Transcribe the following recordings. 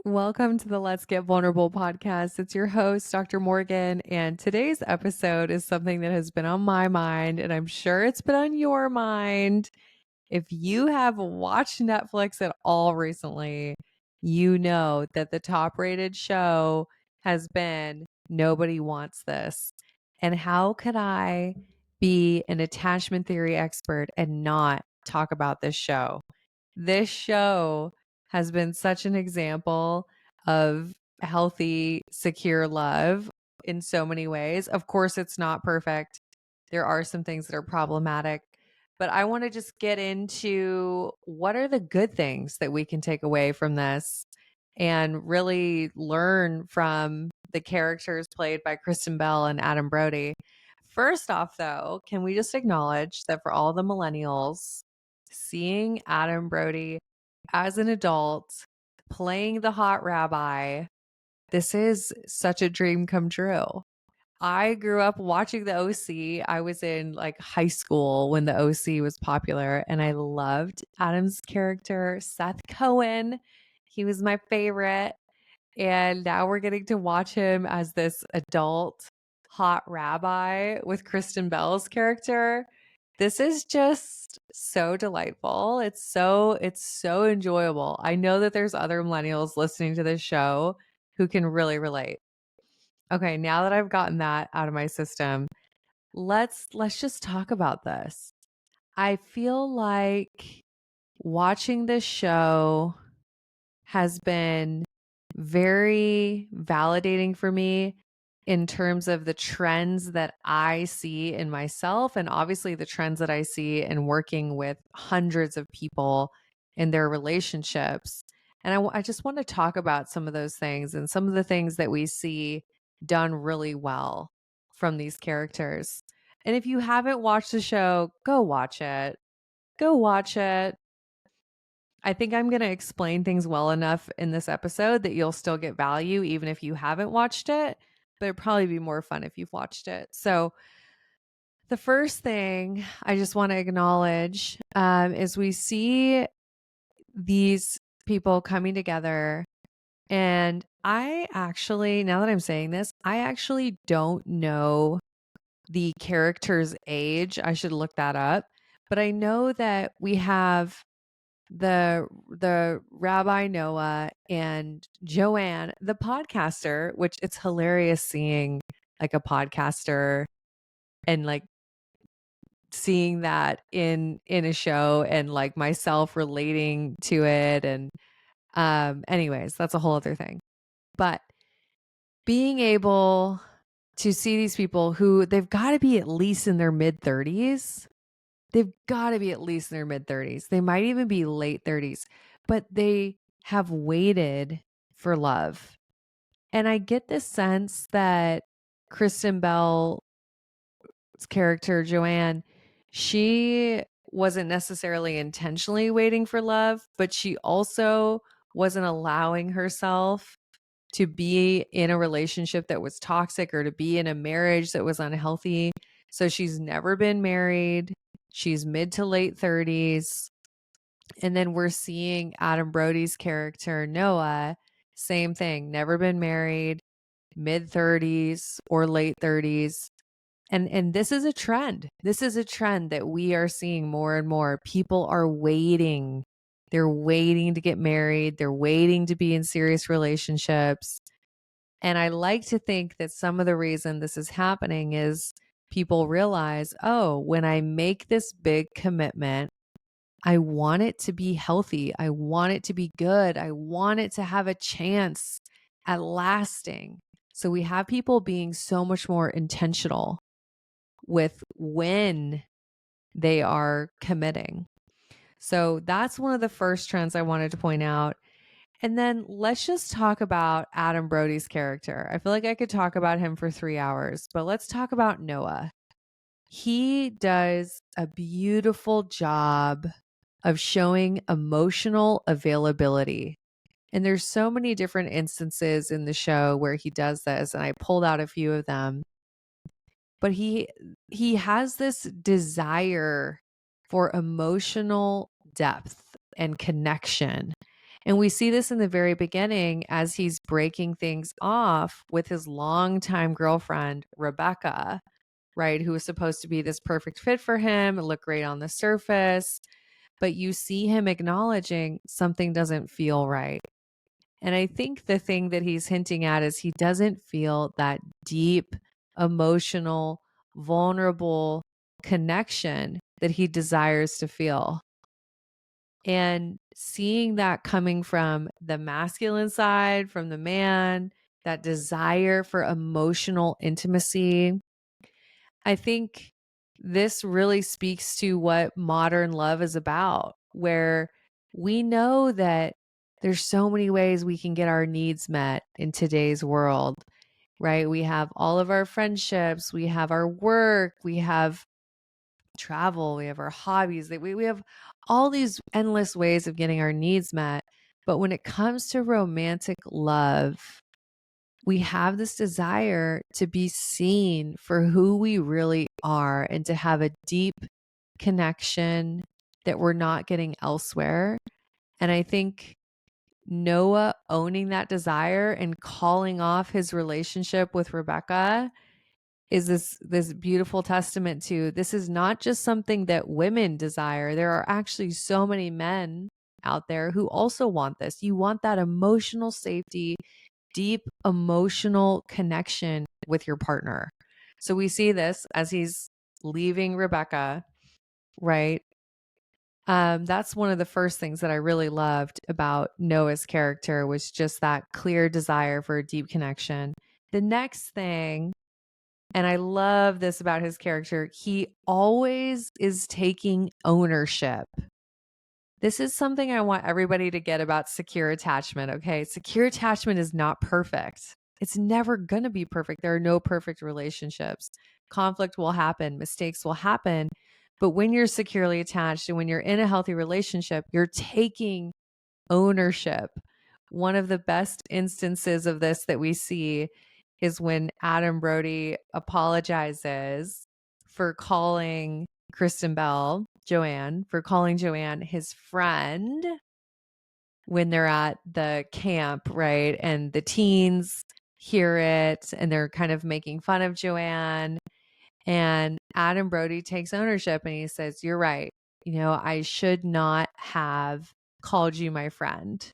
Welcome to the Let's Get Vulnerable podcast. It's your host, Dr. Morgan, and today's episode is something that has been on my mind, and I'm sure it's been on your mind. If you have watched Netflix at all recently, you know that the top rated show has been Nobody Wants This. And how could I be an attachment theory expert and not talk about this show? This show has been such an example of healthy, secure love in so many ways. Of course, it's not perfect. There are some things that are problematic, but I want to just get into what are the good things that we can take away from this and really learn from the characters played by Kristen Bell and Adam Brody. First off, though, can we just acknowledge that for all the millennials, seeing Adam Brody as an adult playing the hot rabbi, this is such a dream come true. I grew up watching the OC. I was in like high school when the OC was popular, and I loved Adam's character, Seth Cohen. He was my favorite. And now we're getting to watch him as this adult hot rabbi with Kristen Bell's character. This is just so delightful. It's so enjoyable. I know that there's other millennials listening to this show who can really relate. Okay, now that I've gotten that out of my system, let's just talk about this. I feel like watching this show has been very validating for me in terms of the trends that I see in myself and obviously the trends that I see in working with hundreds of people in their relationships. And I just want to talk about some of those things and some of the things that we see done really well from these characters. And if you haven't watched the show, go watch it. Go watch it. I think I'm going to explain things well enough in this episode that you'll still get value even if you haven't watched it, but it'd probably be more fun if you've watched it. So, the first thing I just want to acknowledge is we see these people coming together. And I actually, now that I'm saying this, I actually don't know the character's age. I should look that up. But I know that we have the Rabbi Noah and Joanne, the podcaster, which it's hilarious seeing like a podcaster and like seeing that in a show and like myself relating to it. And anyways, that's a whole other thing. But being able to see these people who they've got to be at least in their mid 30s. They've got to be at least in their mid 30s. They might even be late 30s, but they have waited for love. And I get this sense that Kristen Bell's character, Joanne, she wasn't necessarily intentionally waiting for love, but she also wasn't allowing herself to be in a relationship that was toxic or to be in a marriage that was unhealthy. So she's never been married. She's mid to late 30s. And then we're seeing Adam Brody's character, Noah, same thing, never been married, mid 30s or late 30s. And this is a trend. This is a trend that we are seeing more and more. People are waiting. They're waiting to get married. They're waiting to be in serious relationships. And I like to think that some of the reason this is happening is people realize, oh, when I make this big commitment, I want it to be healthy. I want it to be good. I want it to have a chance at lasting. So we have people being so much more intentional with when they are committing. So that's one of the first trends I wanted to point out. And then let's just talk about Adam Brody's character. I feel like I could talk about him for 3 hours, but let's talk about Noah. He does a beautiful job of showing emotional availability. And there's so many different instances in the show where he does this, and I pulled out a few of them. But he has this desire for emotional depth and connection. And we see this in the very beginning as he's breaking things off with his longtime girlfriend, Rebecca, right? Who was supposed to be this perfect fit for him, look great on the surface. But you see him acknowledging something doesn't feel right. And I think the thing that he's hinting at is he doesn't feel that deep, emotional, vulnerable connection that he desires to feel. And seeing that coming from the masculine side, from the man, that desire for emotional intimacy, I think this really speaks to what modern love is about, where we know that there's so many ways we can get our needs met in today's world, right? We have all of our friendships, we have our work, we have travel, we have our hobbies, that we have all these endless ways of getting our needs met. But when it comes to romantic love, we have this desire to be seen for who we really are and to have a deep connection that we're not getting elsewhere. And I think Noah owning that desire and calling off his relationship with Rebecca is this beautiful testament to this is not just something that women desire. There are actually so many men out there who also want this. You want that emotional safety, deep emotional connection with your partner. So we see this as he's leaving Rebecca, right? That's one of the first things that I really loved about Noah's character was just that clear desire for a deep connection. The next thing, and I love this about his character, he always is taking ownership. This is something I want everybody to get about secure attachment, okay? Secure attachment is not perfect. It's never going to be perfect. There are no perfect relationships. Conflict will happen, mistakes will happen. But when you're securely attached and when you're in a healthy relationship, you're taking ownership. One of the best instances of this that we see is when Adam Brody apologizes for calling Kristen Bell, Joanne, for calling Joanne his friend when they're at the camp, right? And the teens hear it and they're kind of making fun of Joanne. And Adam Brody takes ownership and he says, "You're right. I should not have called you my friend."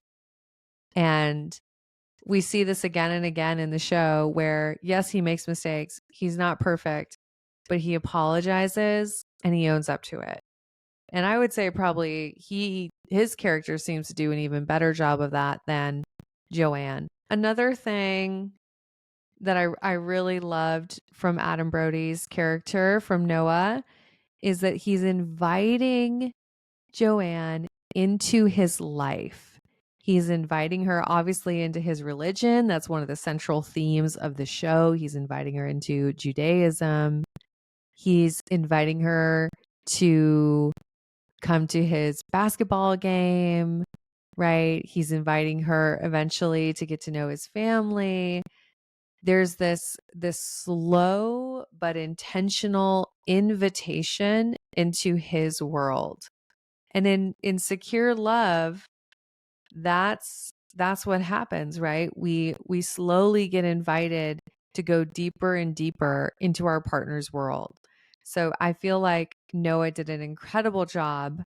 And we see this again and again in the show where, yes, he makes mistakes. He's not perfect, but he apologizes and he owns up to it. And I would say probably his character seems to do an even better job of that than Joanne. Another thing that I really loved from Adam Brody's character, from Noah, is that he's inviting Joanne into his life. He's inviting her obviously into his religion. That's one of the central themes of the show. He's inviting her into Judaism. He's inviting her to come to his basketball game, right? He's inviting her eventually to get to know his family. There's this slow but intentional invitation into his world. And in secure love, that's what happens, right? We slowly get invited to go deeper and deeper into our partner's world. So I feel like Noah did an incredible job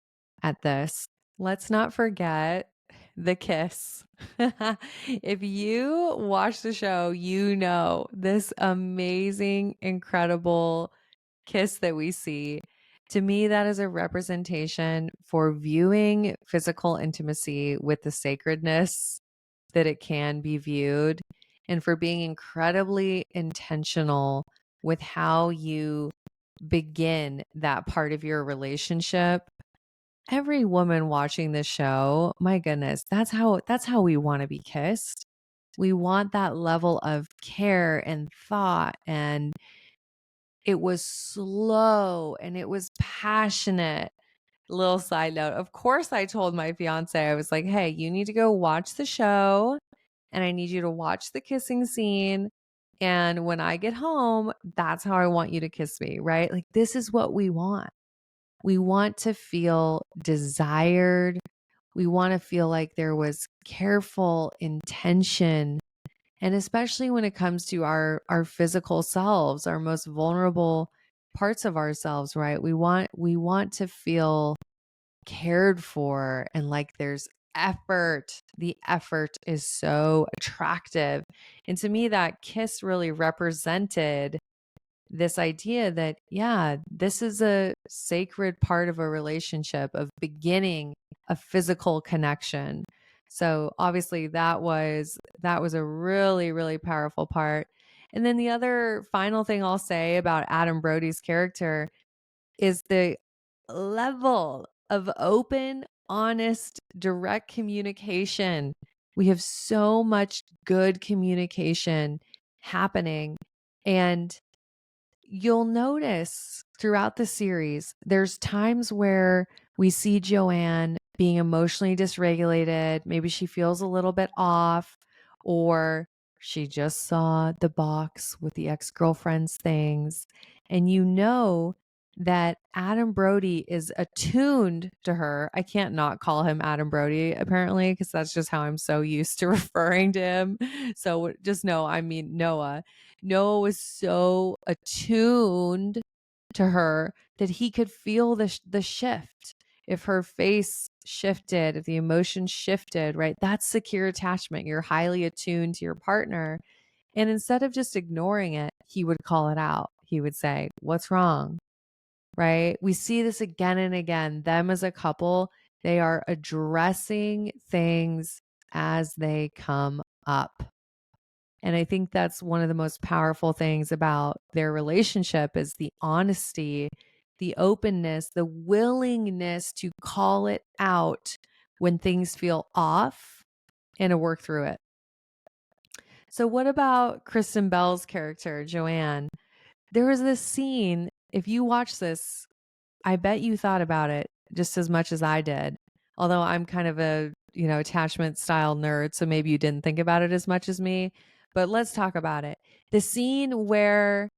at this. Let's not forget the kiss. If you watch the show, you know this amazing, incredible kiss that we see. To me, that is a representation for viewing physical intimacy with the sacredness that it can be viewed, and for being incredibly intentional with how you begin that part of your relationship. Every woman watching this show, my goodness, that's how we want to be kissed. We want that level of care and thought, and it was slow and it was passionate. Little side note. Of course, I told my fiance, I was like, "Hey, you need to go watch the show and I need you to watch the kissing scene. And when I get home, that's how I want you to kiss me," right? Like, this is what we want. We want to feel desired. We want to feel like there was careful intention. And especially when it comes to our physical selves, our most vulnerable parts of ourselves, right? We want to feel cared for and like there's effort. The effort is so attractive. And to me, that kiss really represented this idea that, yeah, this is a sacred part of a relationship, of beginning a physical connection. So obviously that was a really, really powerful part. And then the other final thing I'll say about Adam Brody's character is the level of open, honest, direct communication. We have so much good communication happening. And you'll notice throughout the series, there's times where we see Joanne being emotionally dysregulated. Maybe she feels a little bit off, or she just saw the box with the ex-girlfriend's things. And you know that Adam Brody is attuned to her. I can't not call him Adam Brody, apparently, because that's just how I'm so used to referring to him. So just know, I mean, Noah. Noah was so attuned to her that he could feel the shift. If her face shifted, if the emotion shifted, right? That's secure attachment. You're highly attuned to your partner. And instead of just ignoring it, he would call it out. He would say, "What's wrong?" Right? We see this again and again. Them as a couple, they are addressing things as they come up. And I think that's one of the most powerful things about their relationship is the honesty, the openness, the willingness to call it out when things feel off and to work through it. So what about Kristen Bell's character, Joanne? There was this scene, if you watch this, I bet you thought about it just as much as I did. Although I'm kind of a, attachment style nerd, so maybe you didn't think about it as much as me, but let's talk about it. The scene where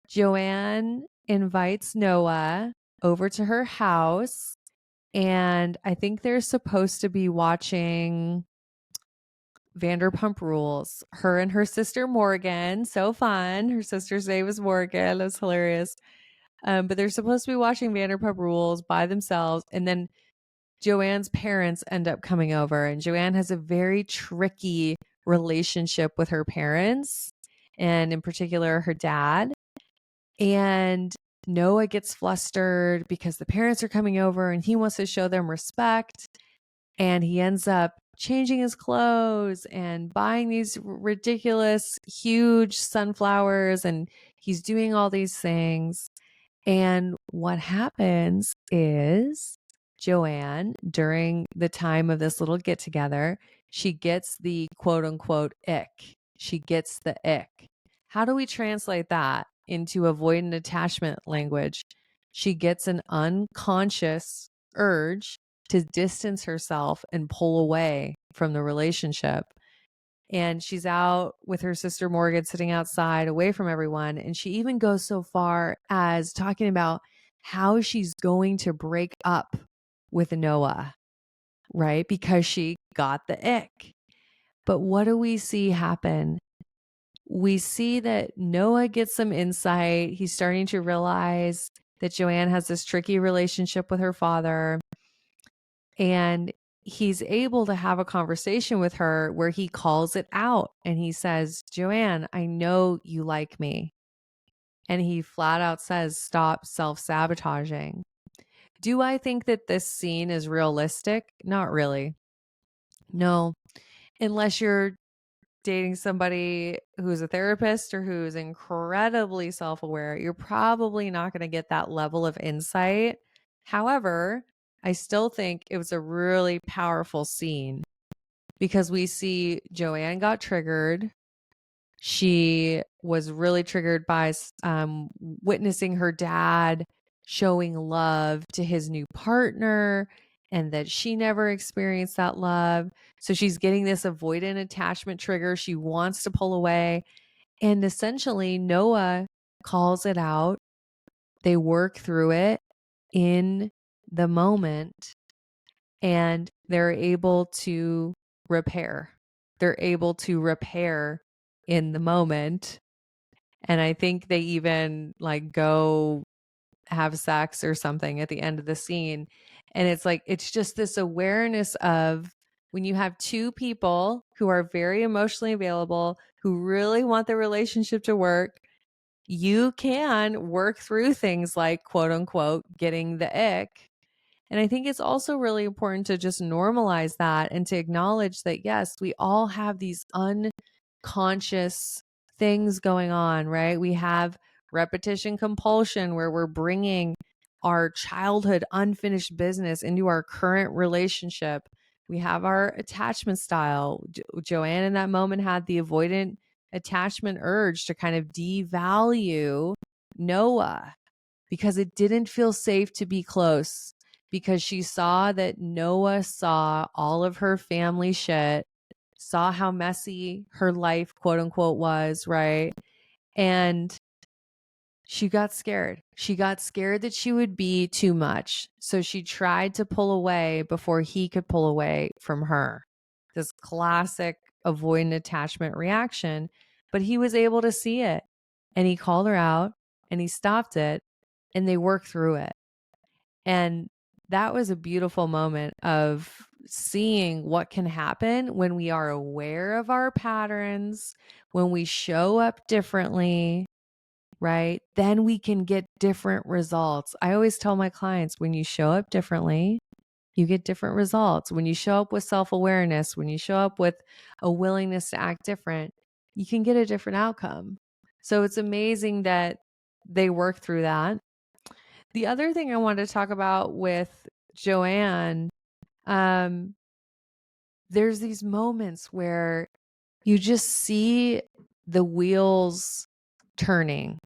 Joanne invites Noah over to her house, and I think they're supposed to be watching Vanderpump Rules. Her and her sister Morgan, so fun. Her sister's name is Morgan. That's hilarious. But they're supposed to be watching Vanderpump Rules by themselves. And then Joanne's parents end up coming over. And Joanne has a very tricky relationship with her parents, and in particular, her dad. And Noah gets flustered because the parents are coming over and he wants to show them respect. And he ends up changing his clothes and buying these ridiculous, huge sunflowers. And he's doing all these things. And what happens is Joanne, during the time of this little get together, she gets the quote unquote ick. She gets the ick. How do we translate that into avoidant attachment language? She gets an unconscious urge to distance herself and pull away from the relationship. And she's out with her sister Morgan sitting outside away from everyone. And she even goes so far as talking about how she's going to break up with Noah, right? Because she got the ick. But what do we see happen? We see that Noah gets some insight. He's starting to realize that Joanne has this tricky relationship with her father. And he's able to have a conversation with her where he calls it out and he says, "Joanne, I know you like me." And he flat out says, "Stop self-sabotaging." Do I think that this scene is realistic? Not really. No, unless you're dating somebody who's a therapist or who's incredibly self-aware, you're probably not going to get that level of insight. However, I still think it was a really powerful scene because we see Joanne got triggered. She was really triggered by witnessing her dad showing love to his new partner and that she never experienced that love. So she's getting this avoidant attachment trigger. She wants to pull away. And essentially, Noah calls it out. They work through it in the moment. and they're able to repair. They're able to repair in the moment. And I think they even like go have sex or something at the end of the scene. And it's like, it's just this awareness of when you have two people who are very emotionally available, who really want the relationship to work, you can work through things like quote unquote getting the ick. And I think it's also really important to just normalize that and to acknowledge that, yes, we all have these unconscious things going on, right? We have repetition compulsion where we're bringing our childhood unfinished business into our current relationship. We have our attachment style. Joanne in that moment had the avoidant attachment urge to kind of devalue Noah because it didn't feel safe to be close, because she saw that Noah saw all of her family shit, saw how messy her life, quote unquote, was, right? And she got scared. She got scared that she would be too much. So she tried to pull away before he could pull away from her. This classic avoidant attachment reaction. But he was able to see it, and he called her out and he stopped it, and they worked through it. And that was a beautiful moment of seeing what can happen when we are aware of our patterns, when we show up differently, right? Then we can get different results. I always tell my clients, when you show up differently, you get different results. When you show up with self-awareness, when you show up with a willingness to act different, you can get a different outcome. So it's amazing that they work through that. The other thing I wanted to talk about with Joanne, there's these moments where you just see the wheels turning.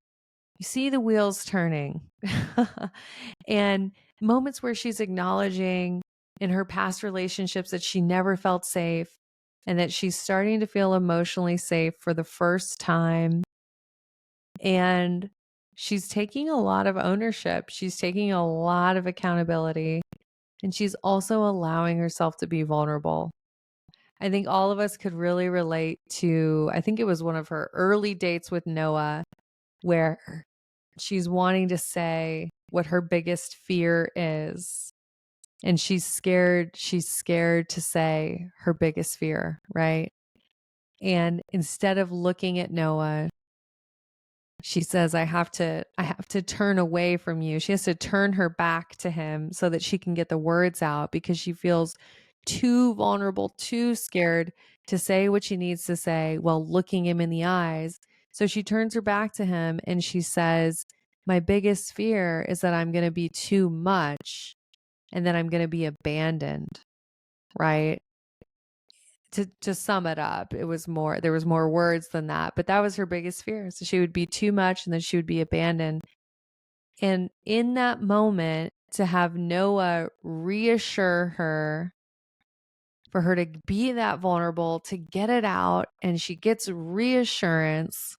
You see the wheels turning. And moments where she's acknowledging in her past relationships that she never felt safe, and that she's starting to feel emotionally safe for the first time. And she's taking a lot of ownership. She's taking a lot of accountability. And she's also allowing herself to be vulnerable. I think all of us could really relate to, I think it was one of her early dates with Noah, where she's wanting to say what her biggest fear is. And she's scared to say her biggest fear, right? And instead of looking at Noah, she says, I have to turn away from you. She has to turn her back to him so that she can get the words out, because she feels too vulnerable, too scared to say what she needs to say while looking him in the eyes. So she turns her back to him and she says, my biggest fear is that I'm going to be too much and that I'm going to be abandoned, right? To sum it up, there was more words than that, but that was her biggest fear. So she would be too much and then she would be abandoned. And in that moment, to have Noah reassure her, for her to be that vulnerable, to get it out, and she gets reassurance.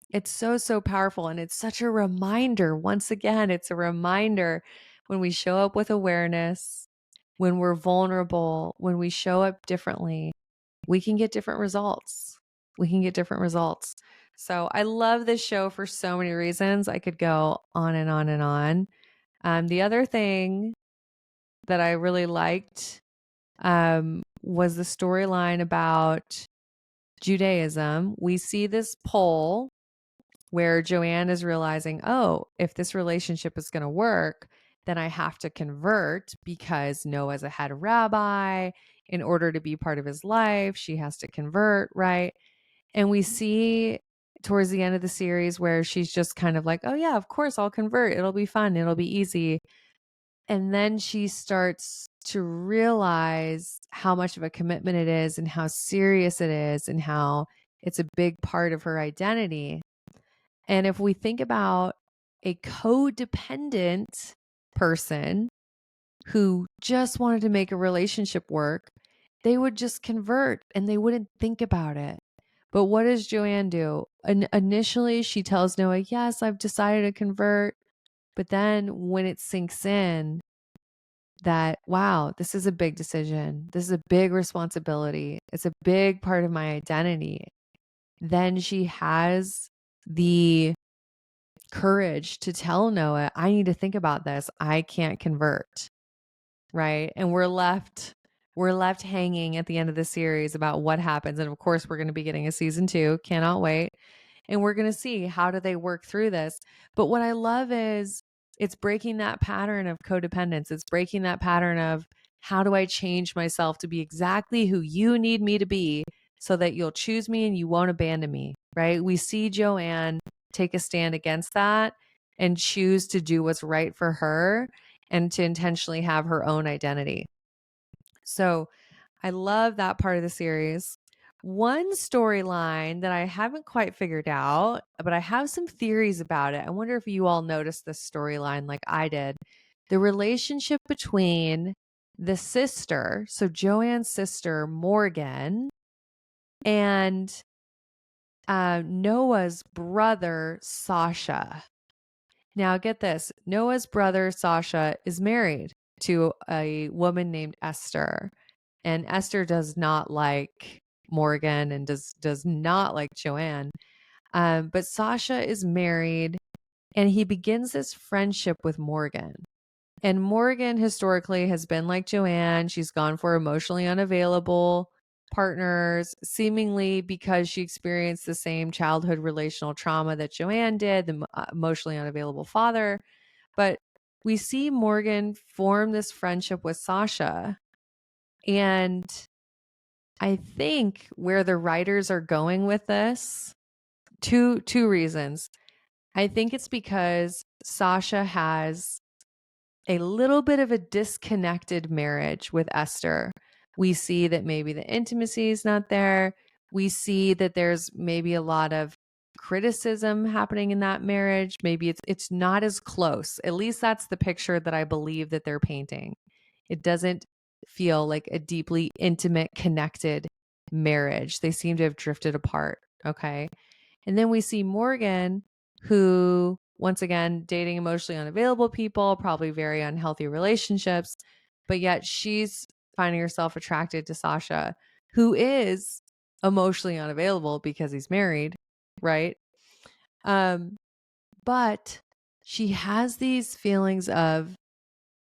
It's so, so powerful. And it's such a reminder. Once again, it's a reminder when we show up with awareness, when we're vulnerable, when we show up differently, we can get different results. We can get different results. So I love this show for so many reasons. I could go on and on and on. The other thing that I really liked was the storyline about Judaism. We see this poll where Joanne is realizing, oh, if this relationship is going to work, then I have to convert, because Noah's a head rabbi. In order to be part of his life, she has to convert, right? And we see towards the end of the series where she's just kind of like, oh yeah, of course I'll convert. It'll be fun. It'll be easy. And then she starts to realize how much of a commitment it is and how serious it is and how it's a big part of her identity. And if we think about a codependent person who just wanted to make a relationship work, they would just convert and they wouldn't think about it. But what does Joanne do? Initially, she tells Noah, yes, I've decided to convert. But then when it sinks in, that, wow, this is a big decision. This is a big responsibility. It's a big part of my identity. Then she has the courage to tell Noah, I need to think about this. I can't convert. Right. And we're left hanging at the end of the series about what happens. And of course, we're going to be getting a season 2. Cannot wait. And we're going to see how do they work through this. But what I love is it's breaking that pattern of codependence. It's breaking that pattern of how do I change myself to be exactly who you need me to be so that you'll choose me and you won't abandon me, right? We see Joanne take a stand against that and choose to do what's right for her and to intentionally have her own identity. So I love that part of the series. One storyline that I haven't quite figured out, but I have some theories about it. I wonder if you all noticed this storyline like I did. The relationship between the sister, so Joanne's sister, Morgan, and Noah's brother, Sasha. Now, get this. Noah's brother, Sasha, is married to a woman named Esther. And Esther does not like Morgan and does not like Joanne. But Sasha is married and he begins this friendship with Morgan. And Morgan historically has been like Joanne. She's gone for emotionally unavailable partners, seemingly because she experienced the same childhood relational trauma that Joanne did, the emotionally unavailable father. But we see Morgan form this friendship with Sasha. And I think where the writers are going with this, two reasons. I think it's because Sasha has a little bit of a disconnected marriage with Esther. We see that maybe the intimacy is not there. We see that there's maybe a lot of criticism happening in that marriage. Maybe it's not as close. At least that's the picture that I believe that they're painting. It doesn't feel like a deeply intimate, connected marriage. They seem to have drifted apart. Okay. And then we see Morgan, who, once again, dating emotionally unavailable people, probably very unhealthy relationships, but yet she's finding herself attracted to Sasha, who is emotionally unavailable because he's married, right? But she has these feelings of,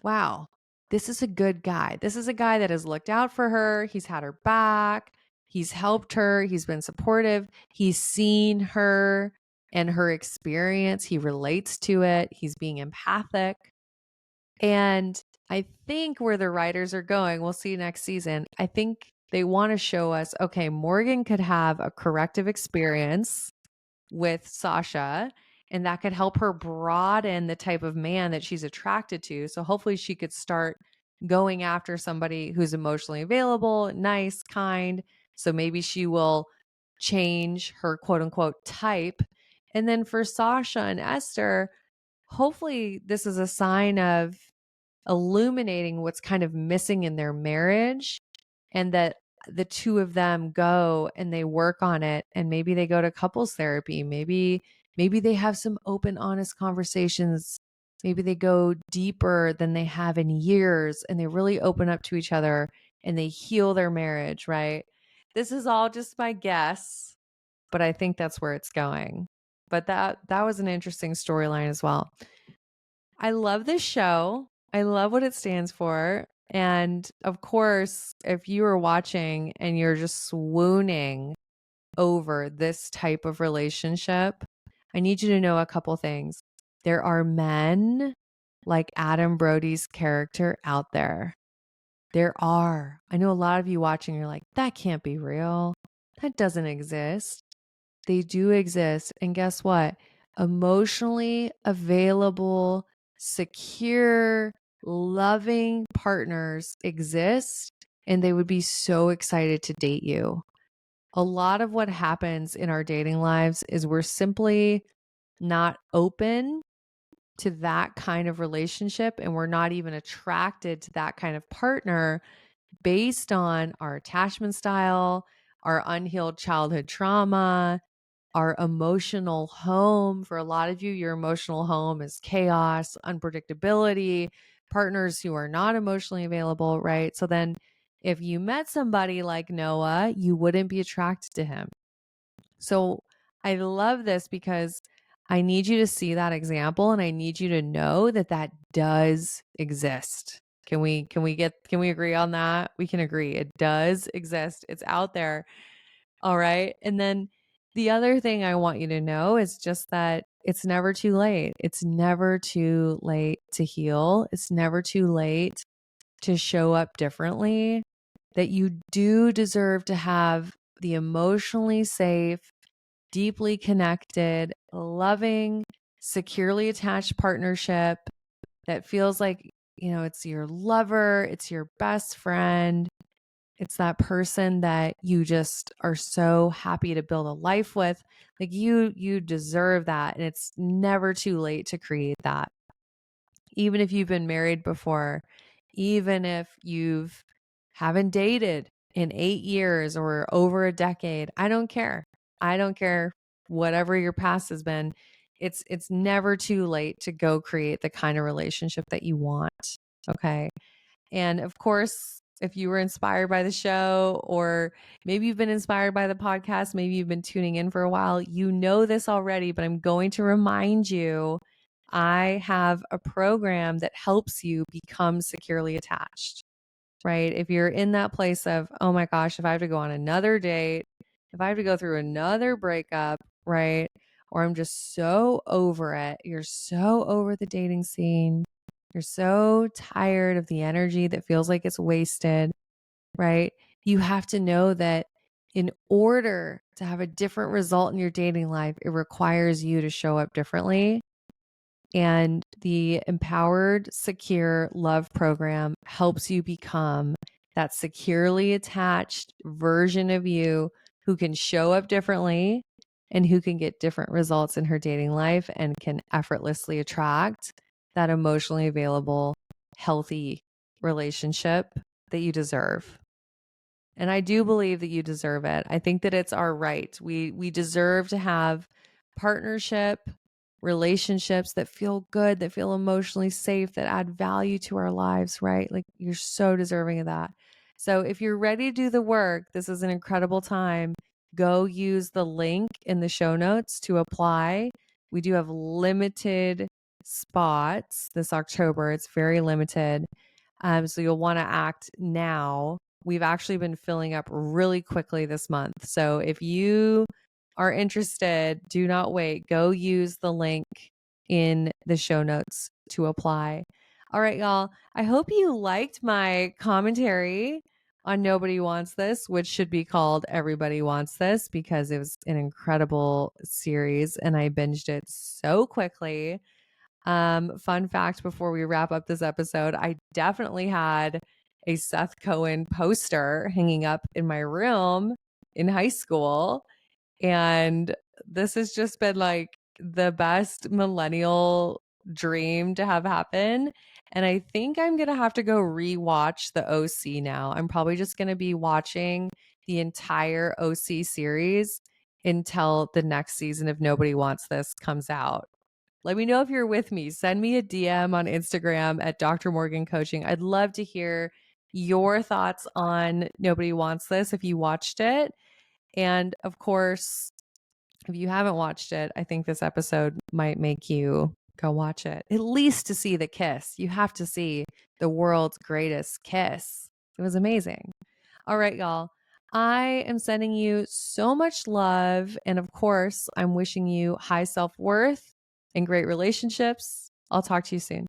wow, this is a good guy. This is a guy that has looked out for her. He's had her back. He's helped her. He's been supportive. He's seen her and her experience. He relates to it. He's being empathic. And I think where the writers are going, we'll see next season. I think they want to show us, okay, Morgan could have a corrective experience with Sasha, and that could help her broaden the type of man that she's attracted to. So hopefully she could start going after somebody who's emotionally available, nice, kind. So maybe she will change her quote unquote type. And then for Sasha and Esther, hopefully this is a sign of illuminating what's kind of missing in their marriage, and that the two of them go and they work on it, and maybe they go to couples therapy. Maybe they have some open, honest conversations. Maybe they go deeper than they have in years and they really open up to each other and they heal their marriage, right? This is all just my guess, but I think that's where it's going. But that was an interesting storyline as well. I love this show. I love what it stands for. And of course, if you are watching and you're just swooning over this type of relationship, I need you to know a couple things. There are men like Adam Brody's character out there. There are. I know a lot of you watching, you're like, that can't be real. That doesn't exist. They do exist. And guess what? Emotionally available, secure, loving partners exist, and they would be so excited to date you. A lot of what happens in our dating lives is we're simply not open to that kind of relationship, and we're not even attracted to that kind of partner based on our attachment style, our unhealed childhood trauma, our emotional home. For a lot of you, your emotional home is chaos, unpredictability, partners who are not emotionally available, right? So then if you met somebody like Noah, you wouldn't be attracted to him. So I love this because I need you to see that example, and I need you to know that that does exist. Can we agree on that? We can agree. It does exist. It's out there. All right. And then the other thing I want you to know is just that it's never too late. It's never too late to heal. It's never too late to show up differently. That you do deserve to have the emotionally safe, deeply connected, loving, securely attached partnership that feels like, it's your lover, it's your best friend, it's that person that you just are so happy to build a life with. Like you deserve that, and it's never too late to create that. Even if you've been married before, even if you've haven't dated in 8 years or over a decade, I don't care. I don't care whatever your past has been. It's never too late to go create the kind of relationship that you want. Okay? And of course, if you were inspired by the show, or maybe you've been inspired by the podcast, maybe you've been tuning in for a while, you know this already, but I'm going to remind you, I have a program that helps you become securely attached, right? If you're in that place of, oh my gosh, if I have to go on another date, if I have to go through another breakup, right? Or I'm just so over it. You're so over the dating scene. You're so tired of the energy that feels like it's wasted, right? You have to know that in order to have a different result in your dating life, it requires you to show up differently. And the Empowered Secure Love Program helps you become that securely attached version of you who can show up differently and who can get different results in her dating life and can effortlessly attract that emotionally available, healthy relationship that you deserve. And I do believe that you deserve it. I think that it's our right. We deserve to have partnership, relationships that feel good, that feel emotionally safe, that add value to our lives, right? Like you're so deserving of that. So if you're ready to do the work, this is an incredible time. Go use the link in the show notes to apply. We do have limited spots this October. It's very limited. So you'll want to act now. We've actually been filling up really quickly this month. So if you are interested, do not wait. Go use the link in the show notes to apply. All right, y'all. I hope you liked my commentary on Nobody Wants This, which should be called Everybody Wants This, because it was an incredible series and I binged it so quickly. Fun fact before we wrap up this episode, I definitely had a Seth Cohen poster hanging up in my room in high school. And this has just been like the best millennial dream to have happen. And I think I'm going to have to go rewatch the OC now. I'm probably just going to be watching the entire OC series until the next season of Nobody Wants This comes out. Let me know if you're with me. Send me a DM on Instagram at Dr. Morgan Coaching. I'd love to hear your thoughts on Nobody Wants This if you watched it. And of course, if you haven't watched it, I think this episode might make you go watch it, at least to see the kiss. You have to see the world's greatest kiss. It was amazing. All right, y'all. I am sending you so much love. And of course, I'm wishing you high self-worth and great relationships. I'll talk to you soon.